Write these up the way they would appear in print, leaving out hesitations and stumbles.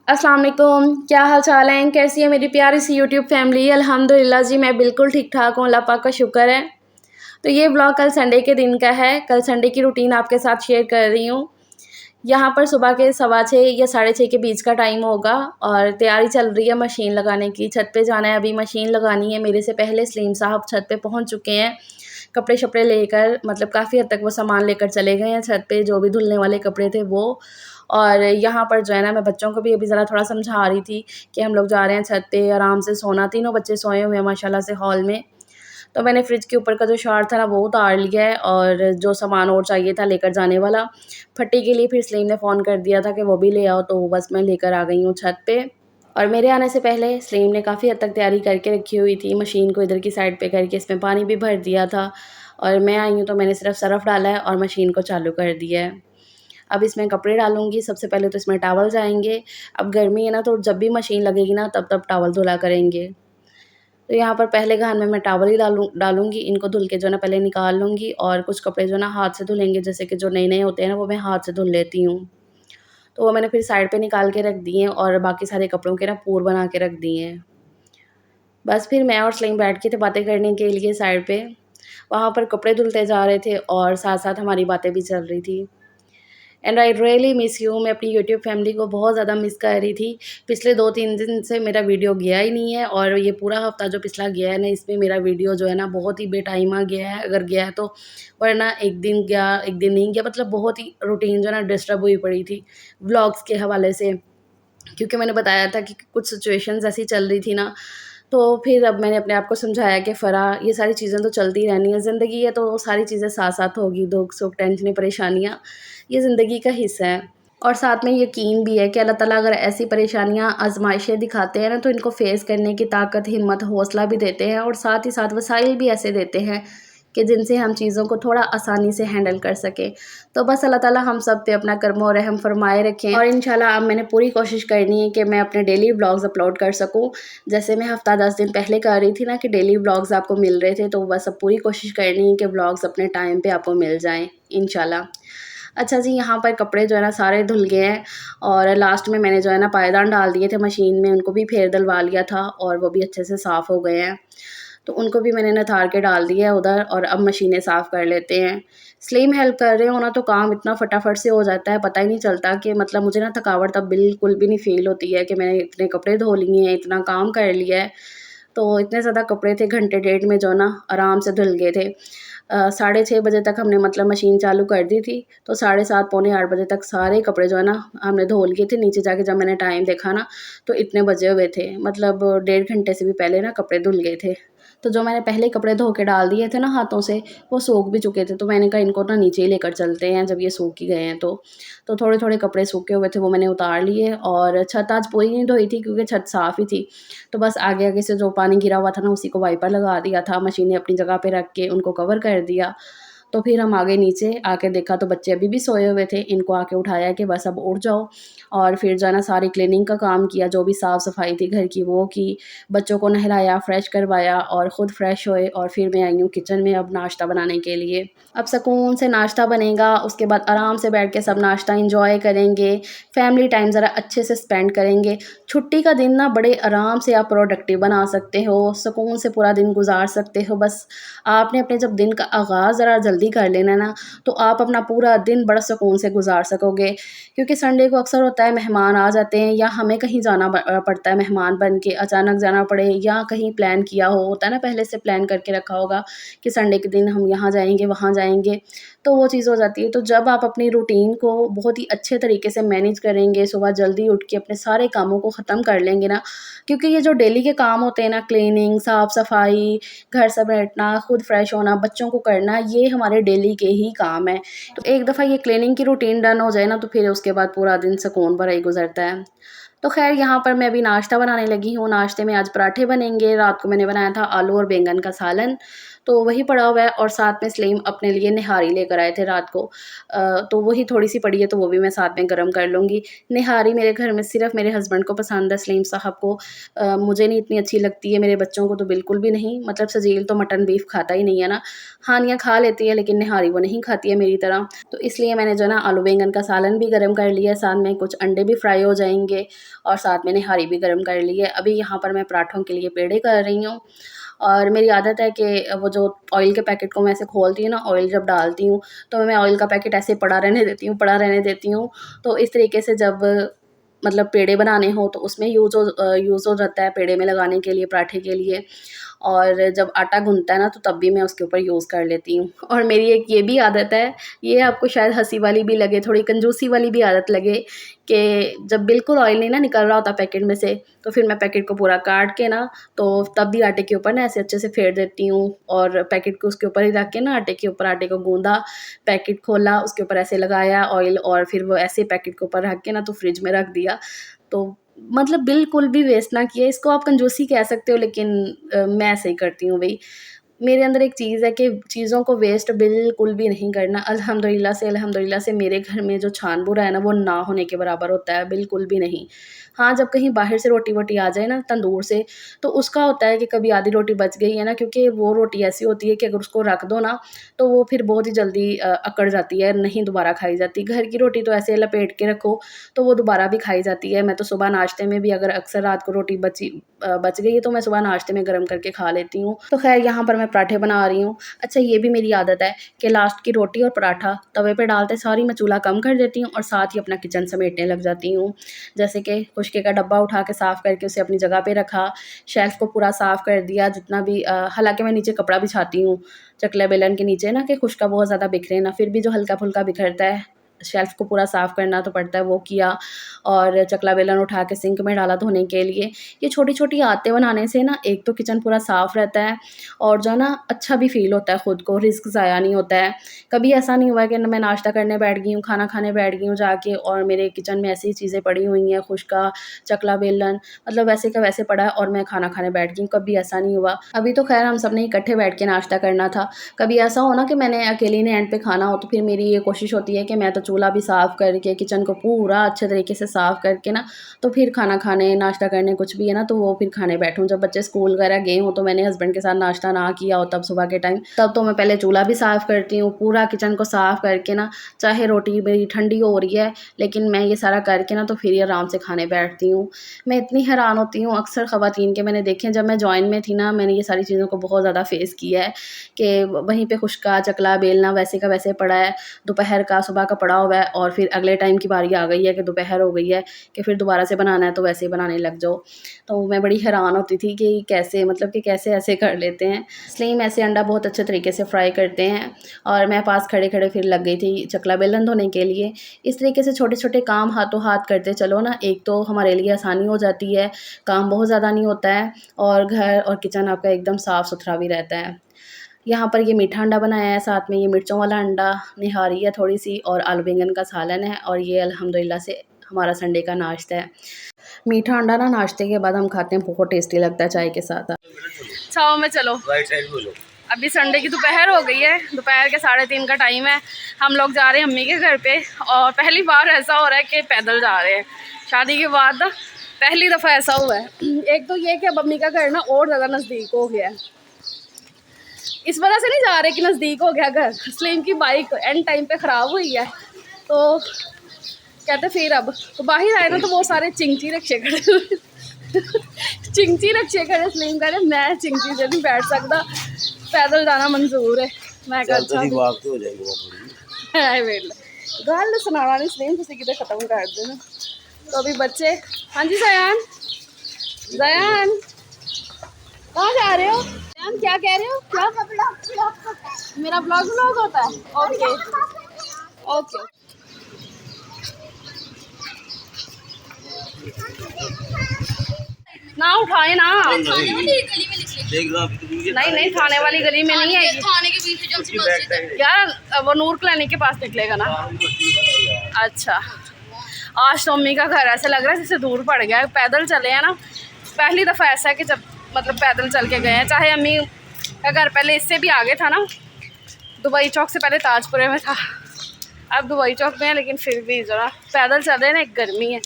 अस्सलाम वालेकुम, क्या हाल चाल है? कैसी है मेरी प्यारी सी यूट्यूब फैमिली? अल्हम्दुलिल्लाह जी, मैं बिल्कुल ठीक ठाक हूँ, अल्लाह पाक का शुक्र है। तो ये ब्लॉग कल संडे के दिन का है। कल संडे की रूटीन आपके साथ शेयर कर रही हूँ। यहाँ पर सुबह के 6:15 या 6:30 के बीच का टाइम होगा और तैयारी चल रही है मशीन लगाने की। छत पे जाना है, अभी मशीन लगानी है। मेरे से पहले सलीम साहब छत पे पहुँच चुके हैं, कपड़े शपड़े लेकर, मतलब काफ़ी हद तक वो सामान लेकर चले गए हैं छत पे, जो भी धुलने वाले कपड़े थे वो। और यहाँ पर जो है ना, मैं बच्चों को भी अभी ज़रा थोड़ा समझा रही थी कि हम लोग जा रहे हैं छत पे आराम से सोना। तीनों बच्चे सोए हुए हैं माशाल्लाह से हॉल में। तो मैंने फ्रिज के ऊपर का जो शार था ना वो उतार लिया है और जो सामान और चाहिए था लेकर जाने वाला, फट्टी के लिए फिर सलीम ने फ़ोन कर दिया था कि वो भी ले आओ, तो बस मैं लेकर आ गई हूँ छत पे। और मेरे आने से पहले सलीम ने काफ़ी हद तक तैयारी करके रखी हुई थी। मशीन को इधर की साइड पे करके इसमें पानी भी भर दिया था और मैं आई हूँ तो मैंने सिर्फ सरफ़ डाला है और मशीन को चालू कर दिया है। अब इसमें कपड़े डालूँगी, सबसे पहले तो इसमें टॉवल जाएँगे। अब गर्मी है ना, तो जब भी मशीन लगेगी ना तब टॉवल धुला करेंगे। तो यहाँ पर पहले घान में मैं टॉवल ही डालूँगी, इनको धुल के जो है ना पहले निकाल लूँगी और कुछ कपड़े जो है ना हाथ से धुलेंगे, जैसे कि जो नए-नए होते हैं ना वो मैं हाथ से धुल लेती हूँ। तो वो मैंने फिर साइड पे निकाल के रख दिए हैं और बाकी सारे कपड़ों के ना पूर बना के रख दिए हैं। बस फिर मैं और सलीम बैठ के थे बातें करने के लिए साइड पे। वहाँ पर कपड़े धुलते जा रहे थे और साथ-साथ हमारी बातें भी चल रही थी। And I really miss you. मैं अपनी यूट्यूब फैमिली को बहुत ज़्यादा मिस कर रही थी। पिछले 2-3 दिन से मेरा वीडियो गया ही नहीं है और ये पूरा हफ़्ता जो पिछला गया है ना, इसमें मेरा वीडियो जो है ना बहुत ही बेटाइमा गया है, अगर गया है तो। वरना एक दिन गया, एक दिन नहीं गया, मतलब बहुत ही रूटीन जो है ना डिस्टर्ब हुई पड़ी थी व्लॉग्स के हवाले से। क्योंकि मैंने बताया था कि कुछ सिचुएशंस ऐसी चल रही थी ना, तो फिर अब मैंने अपने आप को समझाया कि फ़रा, ये सारी चीज़ें तो चलती रहनी है, ज़िंदगी है तो सारी चीज़ें साथ-साथ होगी, दुःख-सुख, टेंशनें, परेशानियाँ, ये ज़िंदगी का हिस्सा है। और साथ में यकीन भी है कि अल्लाह ताला अगर ऐसी परेशानियाँ, आज़माइशें दिखाते हैं ना, तो इनको फ़ेस करने की ताकत, हिम्मत, हौसला भी देते हैं और साथ ही साथ वसाइल भी ऐसे देते हैं कि जिनसे हम चीज़ों को थोड़ा आसानी से हैंडल कर सकें। तो बस अल्लाह ताला हम सब पे अपना करम और रहम फ़रमाए रखें और इंशाल्लाह अब मैंने पूरी कोशिश करनी है कि मैं अपने डेली व्लॉग्स अपलोड कर सकूँ। जैसे मैं हफ़्ता 10 दिन पहले कर रही थी ना कि डेली व्लॉग्स आपको मिल रहे थे, तो बस अब पूरी कोशिश करनी है कि व्लॉग्स अपने टाइम पे आपको मिल जाएँ इंशाल्लाह। अच्छा जी, यहाँ पर कपड़े जो है ना सारे धुल गए हैं और लास्ट में मैंने जो है ना पायदान डाल दिए थे मशीन में, उनको भी फेर डलवा लिया था और वो भी अच्छे से साफ़ हो गए हैं। तो उनको भी मैंने नथार के डाल दिया है उधर और अब मशीनें साफ़ कर लेते हैं। सलीम हेल्प कर रहे हो ना तो काम इतना फटाफट से हो जाता है, पता ही नहीं चलता कि मतलब मुझे ना थकावट तब बिल्कुल भी नहीं फ़ील होती है कि मैंने इतने कपड़े धो लिए हैं, इतना काम कर लिया है। तो इतने ज़्यादा कपड़े थे, घंटे डेढ़ में जो ना आराम से धुल गए थे। 6:30 बजे तक हमने मतलब मशीन चालू कर दी थी, तो 7:30 पौने 8 बजे तक सारे कपड़े जो है ना हमने धो लिए थे। नीचे जाके जब मैंने टाइम देखा ना, तो इतने बजे हुए थे, मतलब डेढ़ घंटे से भी पहले ना कपड़े धुल गए थे। तो जो मैंने पहले कपड़े धो के डाल दिए थे ना हाथों से, वो सूख भी चुके थे, तो मैंने कहा इनको ना नीचे ही लेकर चलते हैं जब ये सूख ही गए हैं तो। तो थोड़े-थोड़े कपड़े सूखे हुए थे वो मैंने उतार लिए और छत आज पूरी नहीं धोई थी क्योंकि छत साफ़ ही थी। तो बस आगे-आगे से जो पानी गिरा हुआ था ना उसी को वाइपर लगा दिया था, मशीनें अपनी जगह पे रख के उनको कवर कर दिया। तो फिर हम आ गए नीचे, आके देखा तो बच्चे अभी भी सोए हुए थे, इनको आके उठाया कि बस अब उठ जाओ और फिर जो है ना सारी क्लीनिंग का काम किया, जो भी साफ़-सफ़ाई थी घर की वो की, बच्चों को नहलाया, फ्रेश करवाया और ख़ुद फ्रेश हुए और फिर मैं आई हूँ किचन में अब नाश्ता बनाने के लिए। अब सुकून से नाश्ता बनेगा, उसके बाद आराम से बैठ के सब नाश्ता एन्जॉय करेंगे, फैमिली टाइम ज़रा अच्छे से स्पेंड करेंगे। छुट्टी का दिन ना बड़े आराम से आप प्रोडक्टिव बना सकते हो, सुकून से पूरा दिन गुज़ार सकते हो। बस आपने अपने जब दिन का आगाज़ ज़रा जल्दी कर लेना ना, तो आप अपना पूरा दिन बड़ा सुकून से गुज़ार सकोगे। क्योंकि संडे को अक्सर होता है मेहमान आ जाते हैं या हमें कहीं जाना पड़ता है मेहमान बन के, अचानक जाना पड़े या कहीं प्लान किया हो, होता है ना पहले से प्लान करके रखा होगा कि संडे के दिन हम यहाँ जाएँगे, वहाँ जाएँगे, तो वो चीज़ हो जाती है। तो जब आप अपनी रूटीन को बहुत ही अच्छे तरीके से मैनेज करेंगे, सुबह जल्दी उठ के अपने सारे कामों को ख़त्म कर लेंगे ना, क्योंकि ये जो डेली के काम होते हैं ना, क्लीनिंग, साफ़-सफ़ाई, घर समेटना, खुद फ्रेश होना, बच्चों को करना, ये हमारे डेली के ही काम हैं। तो एक दफ़ा ये क्लीनिंग की रूटीन डन हो जाए ना, तो फिर उसके बाद पूरा दिन सुकून भरा ही गुज़रता है। तो ख़ैर यहाँ पर मैं अभी नाश्ता बनाने लगी हूँ। नाश्ते में आज पराठे बनेंगे, रात को मैंने बनाया था आलू और बैंगन का सालन, तो वही पड़ा हुआ है और साथ में सलीम अपने लिए निहारी लेकर आए थे रात को। तो वही थोड़ी-सी पड़ी है, तो वो भी मैं साथ में गरम कर लूँगी। निहारी मेरे घर में सिर्फ़ मेरे हस्बैंड को पसंद है, सलीम साहब को। मुझे नहीं इतनी अच्छी लगती है, मेरे बच्चों को तो बिल्कुल भी नहीं। मतलब सजील तो मटन बीफ खाता ही नहीं है ना। हानिया खा लेती है, लेकिन निहारी वो नहीं खाती है मेरी तरह। तो इसलिए मैंने जो है ना आलू बैंगन का सालन भी गरम कर लिया है, साथ में कुछ अंडे भी फ्राई हो जाएँगे और साथ में निहारी भी गर्म कर ली है। अभी यहाँ पर मैं पराठों के लिए पेड़े कर रही हूँ। और मेरी आदत है कि वो जो ऑयल के पैकेट को मैं ऐसे खोलती हूँ ना, ऑयल जब डालती हूँ तो मैं ऑयल का पैकेट ऐसे पड़ा रहने देती हूँ। तो इस तरीके से जब मतलब पेड़े बनाने हो तो उसमें यूज़ हो जाता है पेड़े में लगाने के लिए, पराठे के लिए। और जब आटा गूँथता है ना तो तब भी मैं उसके ऊपर यूज़ कर लेती हूँ। और मेरी एक ये भी आदत है, ये आपको शायद हँसी वाली भी लगे, थोड़ी कंजूसी वाली भी आदत लगे, कि जब बिल्कुल ऑयल नहीं ना निकल रहा होता पैकेट में से, तो फिर मैं पैकेट को पूरा काट के ना, तो तब भी आटे के ऊपर ना ऐसे अच्छे से फेर देती हूँ और पैकेट को उसके ऊपर ही रख के ना आटे के ऊपर आटे को गूँधा, पैकेट खोला, उसके ऊपर ऐसे लगाया ऑयल और फिर वो ऐसे पैकेट के ऊपर रख के ना तो फ्रिज में रख दिया। तो मतलब बिल्कुल भी वेस्ट ना किया। इसको आप कंजूसी कह सकते हो, लेकिन मैं ऐसे ही करती हूँ भई। मेरे अंदर एक चीज़ है कि चीज़ों को वेस्ट बिल्कुल भी नहीं करना। अल्हम्दुलिल्लाह से मेरे घर में जो छान-बुरा है ना, वो ना होने के बराबर होता है, बिल्कुल भी नहीं। हाँ, जब कहीं बाहर से रोटी-वोटी आ जाए ना तंदूर से, तो उसका होता है कि कभी आधी रोटी बच गई है ना, क्योंकि वो रोटी ऐसी होती है कि अगर उसको रख दो ना, तो वो फिर बहुत ही जल्दी अकड़ जाती है, नहीं दोबारा खाई जाती। घर की रोटी तो ऐसे लपेट के रखो, तो वो दोबारा भी खाई जाती है। मैं तो सुबह नाश्ते में भी अगर अक्सर रात को रोटी बच गई है, तो मैं सुबह नाश्ते में गरम करके खा लेती हूँ। तो ख़ैर यहाँ पर मैं पराठे बना रही हूँ। अच्छा, ये भी मेरी आदत है कि लास्ट की रोटी और पराठा तवे पे डालते सार ही मैं चूल्हा कम कर देती हूँ और साथ ही अपना किचन समेटने लग जाती हूँ। जैसे कि खुशके का डब्बा उठा के साफ़ करके उसे अपनी जगह पे रखा, शेल्फ़ को पूरा साफ़ कर दिया जितना भी हालाँकि मैं नीचे कपड़ा बिछाती हूँ चकला बेलन के नीचे ना, कि खुशका बहुत ज़्यादा बिखरे ना, फिर भी जो हल्का-फुल्का बिखरता है, शेल्फ़ को पूरा साफ़ करना तो पड़ता है, वो किया। और चकला बेलन उठा के सिंक में डाला धोने के लिए। ये छोटी-छोटी आदतें बनाने से ना एक तो किचन पूरा साफ़ रहता है और जो है ना अच्छा भी फ़ील होता है खुद को, रिस्क ज़ाया नहीं होता है। कभी ऐसा नहीं हुआ कि मैं नाश्ता करने बैठ गई हूँ, खाना खाने बैठ गई हूँ जाके और मेरे किचन में ऐसी चीज़ें पड़ी हुई हैं, खुशका, चकला बेलन, मतलब वैसे का वैसे पड़ा है और मैं खाना खाने बैठ गई हूँ, कभी ऐसा नहीं हुआ। अभी तो ख़ैर हम सब ने इकट्ठे बैठ के नाश्ता करना था। कभी ऐसा हो ना कि मैंने अकेली ने एंड पे खाना हो, तो फिर मेरी ये कोशिश होती है कि मैं तो चूल्हा भी साफ़ करके, किचन को पूरा अच्छे तरीके से साफ़ करके ना, तो फिर खाना खाने, नाश्ता करने कुछ भी है ना, तो वो फिर खाने बैठूँ। जब बच्चे स्कूल वगैरह गए हों, तो मैंने हस्बैंड के साथ नाश्ता ना किया हो तब सुबह के टाइम, तब तो मैं पहले चूल्हा भी साफ़ करती हूँ, पूरा किचन को साफ़ करके ना, चाहे रोटी मेरी ठंडी हो रही है, लेकिन मैं ये सारा करके ना, तो फिर ये आराम से खाने बैठती हूँ। मैं इतनी हैरान होती हूँ अक्सर ख़वातीन के मैंने देखे हैं, जब मैं जॉइन में थी ना, मैंने ये सारी चीज़ों को बहुत ज़्यादा फ़ेस किया है कि वहीं पे खुशका, चकला बेलना वैसे का वैसे पड़ा है, दोपहर का, सुबह का पड़ा हुआ है और फिर अगले टाइम की बारी आ गई है कि दोपहर हो गई है कि फिर दोबारा से बनाना है तो वैसे ही बनाने लग जाओ। तो मैं बड़ी हैरान होती थी कि कैसे, मतलब कि कैसे ऐसे कर लेते हैं। स्लीम ऐसे अंडा बहुत अच्छे तरीके से फ्राई करते हैं और मैं पास खड़े-खड़े फिर लग गई थी चकला बेलन धोने के लिए। इस तरीके से छोटे-छोटे काम हाथों हाथ करते चलो ना, एक तो हमारे लिए आसानी हो जाती है, काम बहुत ज़्यादा नहीं होता है और घर और किचन आपका एकदम साफ़-सुथरा भी रहता है। यहाँ पर ये मीठा अंडा बनाया है, साथ में ये मिर्चों वाला अंडा, निहारी है थोड़ी-सी और आलू बैंगन का सालन है और ये अल्हम्दुलिल्लाह से हमारा संडे का नाश्ता है। मीठा अंडा ना नाश्ते के बाद हम खाते हैं, बहुत टेस्टी लगता है चाय के साथ। छाँव में चलो, राइट साइड बोलो। अभी संडे की दोपहर हो गई है, दोपहर के 3:30 का टाइम है। हम लोग जा रहे हैं अम्मी के घर पे और पहली बार ऐसा हो रहा है कि पैदल जा रहे हैं। शादी के बाद पहली दफ़ा ऐसा हुआ है। एक तो ये कि अब अम्मी का घर ना और ज़्यादा नज़दीक हो गया है। इस वजह से नहीं जा रहे कि नज़दीक हो गया घर, स्लीम की बाइक एंड टाइम पे ख़राब हुई है, तो कहते फिर अब तो बाहर आए ना, तो वो सारे चिंची रक्शे खड़े चिंची रक्शे खड़े, स्लीम कह रहे मैं चिंची से नहीं बैठ सकता, पैदल जाना मंजूर है। मैं गल सुनाना नहीं स्लीम, तुम कितने ख़त्म कर देना। तो अभी बच्चे, हाँ जी जयान, जयान कहाँ जा रहे हो? जयान क्या कह रहे हो? क्या मेरा ब्लॉग होता है? Okay okay. ना उठाए ना, नहीं थाने वाली गली में नहीं है यार, वो नूर क्लिनिक के पास निकलेगा ना। अच्छा, आज तो अम्मी का घर ऐसे लग रहा है जैसे दूर पड़ गया है, पैदल चले हैं ना, पहली दफ़ा ऐसा है कि जब मतलब पैदल चल के गए हैं। चाहे अम्मी का घर पहले इससे भी आगे था ना, दुबई चौक से पहले ताजपुरे में था, अब दुबई चौक में है, लेकिन फिर भी ज़रा पैदल चल रहे हैं ना, एक गर्मी है।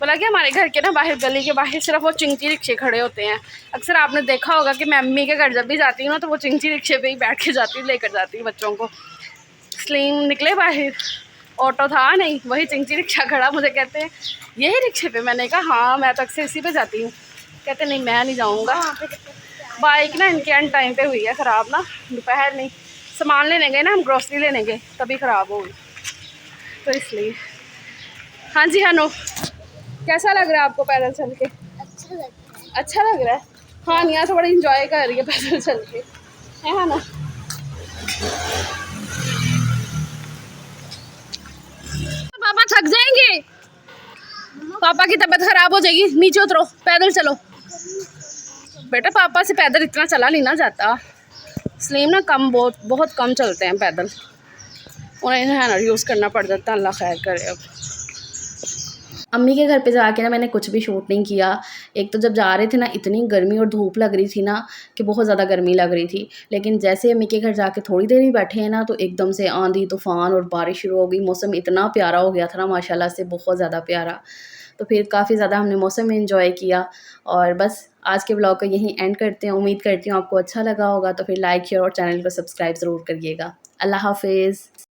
बोला कि हमारे घर के ना बाहर, गली के बाहर सिर्फ वो चिंची रिक्शे खड़े होते हैं। अक्सर आपने देखा होगा कि मैं अम्मी के घर जब भी जाती हूँ ना, तो वो चिंची रिक्शे पे ही बैठ के जाती हूँ, लेकर जाती हूँ बच्चों को। स्लीम निकले बाहर, ऑटो था नहीं, वही चिंची रिक्शा खड़ा, मुझे कहते हैं यही रिक्शे पे? मैंने कहा हाँ, मैं तो अक्सर इसी पे जाती हूँ। कहते नहीं मैं नहीं जाऊँगा। बाइक ना इनके एंड टाइम पे हुई है ख़राब ना, दोपहर नहीं, सामान लेने गए ना हम, ग्रोसरी लेने गए, तभी ख़राब हो गई, तो इसलिए। हाँ जी हानो, कैसा लग रहा है आपको पैदल चल के? अच्छा लग रहा है। हाँ निया तो बड़ा इंजॉय कर रही है पैदल चल के, है ना? पापा थक जाएंगे, पापा की तबीयत खराब हो जाएगी, नीचे उतरो, पैदल चलो। बेटा पापा से पैदल इतना चला नहीं ना जाता, इसलिए ना कम बहुत कम चलते हैं पैदल, उन्हें हैंडल यूज़ करना पड़ जाता है। अल्लाह खैर करे। अब अम्मी के घर पे जाके ना मैंने कुछ भी शूट नहीं किया। एक तो जब जा रहे थे ना इतनी गर्मी और धूप लग रही थी ना कि बहुत ज़्यादा गर्मी लग रही थी, लेकिन जैसे अम्मी के घर जाके थोड़ी देर ही बैठे हैं ना तो एकदम से आंधी तूफ़ान और बारिश शुरू हो गई। मौसम इतना प्यारा हो गया था ना माशाल्लाह से, बहुत ज़्यादा प्यारा। तो फिर काफ़ी ज़्यादा हमने मौसम में एंजॉय किया। और बस आज के ब्लॉग को यहीं एंड करते हैं। उम्मीद करती हूँ आपको अच्छा लगा होगा, तो फिर लाइक शेयर और चैनल को सब्सक्राइब ज़रूर करिएगा। अल्लाह हाफ़िज़।